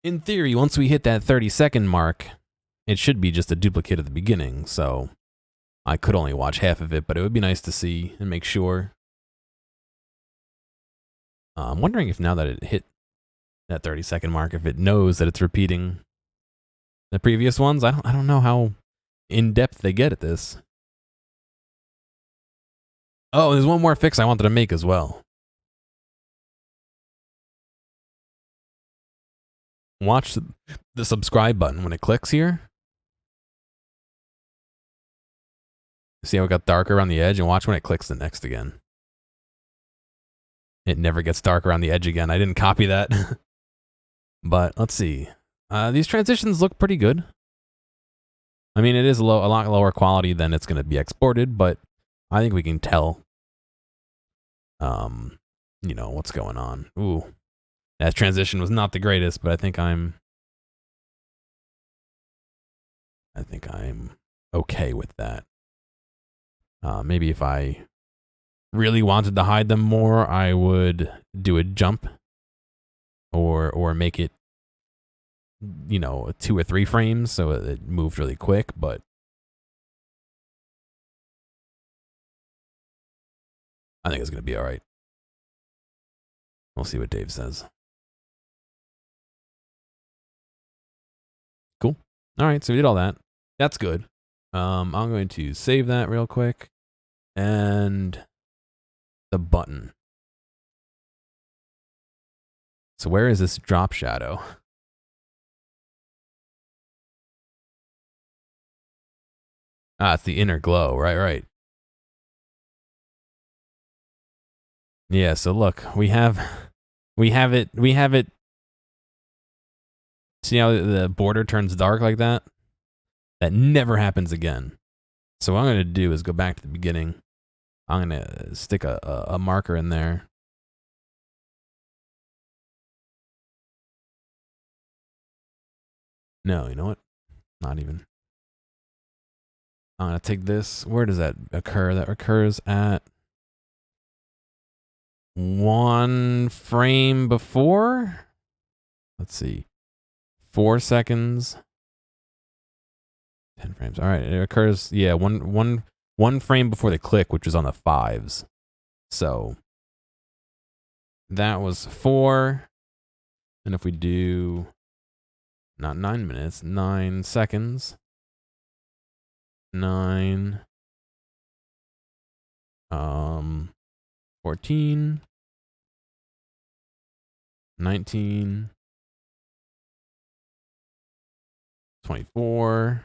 In theory, once we hit that 30-second mark, it should be just a duplicate of the beginning, so I could only watch half of it, but it would be nice to see and make sure. I'm wondering if now that it hit that 30-second mark, if it knows that it's repeating the previous ones. I don't know how in-depth they get at this. Oh, there's one more fix I wanted to make as well. Watch the subscribe button when it clicks here. See how it got darker around the edge? And watch when it clicks the next again. It never gets dark around the edge again. I didn't copy that. But let's see. These transitions look pretty good. I mean, it is a lot lower quality than it's going to be exported, but I think we can tell, you know, what's going on. Ooh, that transition was not the greatest, but I think I'm okay with that. Maybe if I really wanted to hide them more, I would do a jump or make it, you know, 2 or 3 frames so it moved really quick, but I think it's going to be all right. We'll see what Dave says. Cool. All right, so we did all that. That's good. I'm going to save that real quick. And the button. So where is this drop shadow? Ah, it's the inner glow. Right. Yeah, so look, we have it. See how the border turns dark like that? That never happens again. So what I'm going to do is go back to the beginning. I'm going to stick a marker in there. No, you know what? Not even. I'm going to take this. Where does that occur? That occurs at 1 frame before. Let's see. 4 seconds. 10 frames. All right. It occurs, yeah, one frame before the click, which was on the 5s. So that was 4. And if we do Not 9 minutes, 9 seconds. 9. 14. 19. 24.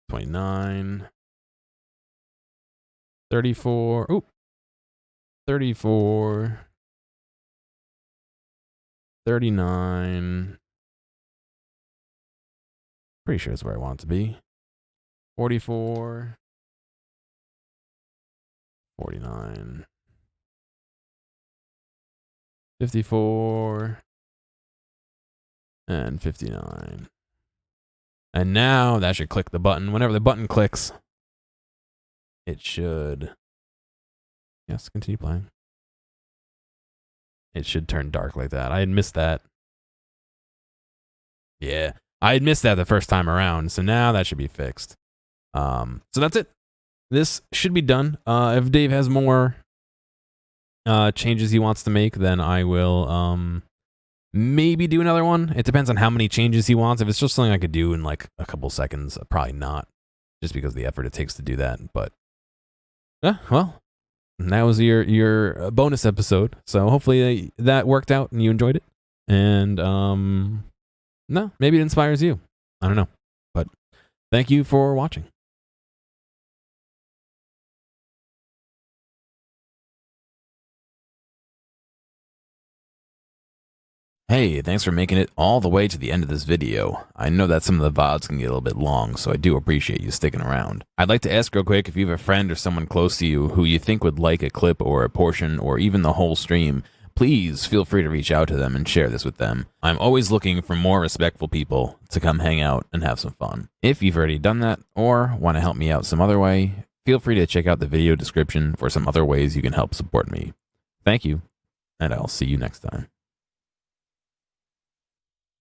29. 34. Oop. 34. 39. Pretty sure it's where I want it to be. 44. 49. 54. And 59. And now that should click the button. Whenever the button clicks, it should... Yes, continue playing. It should turn dark like that. I had missed that. Yeah, I had missed that the first time around, so now that should be fixed. So that's it. This should be done. If Dave has more changes he wants to make, then I will maybe do another one. It depends on how many changes he wants. If it's just something I could do in like a couple seconds, probably not, just because of the effort it takes to do that. But yeah, well, that was your bonus episode. So hopefully that worked out and you enjoyed it. And no, maybe it inspires you. I don't know. But thank you for watching. Hey, thanks for making it all the way to the end of this video. I know that some of the VODs can get a little bit long, so I do appreciate you sticking around. I'd like to ask real quick, if you have a friend or someone close to you who you think would like a clip or a portion or even the whole stream, please feel free to reach out to them and share this with them. I'm always looking for more respectful people to come hang out and have some fun. If you've already done that or want to help me out some other way, feel free to check out the video description for some other ways you can help support me. Thank you, and I'll see you next time.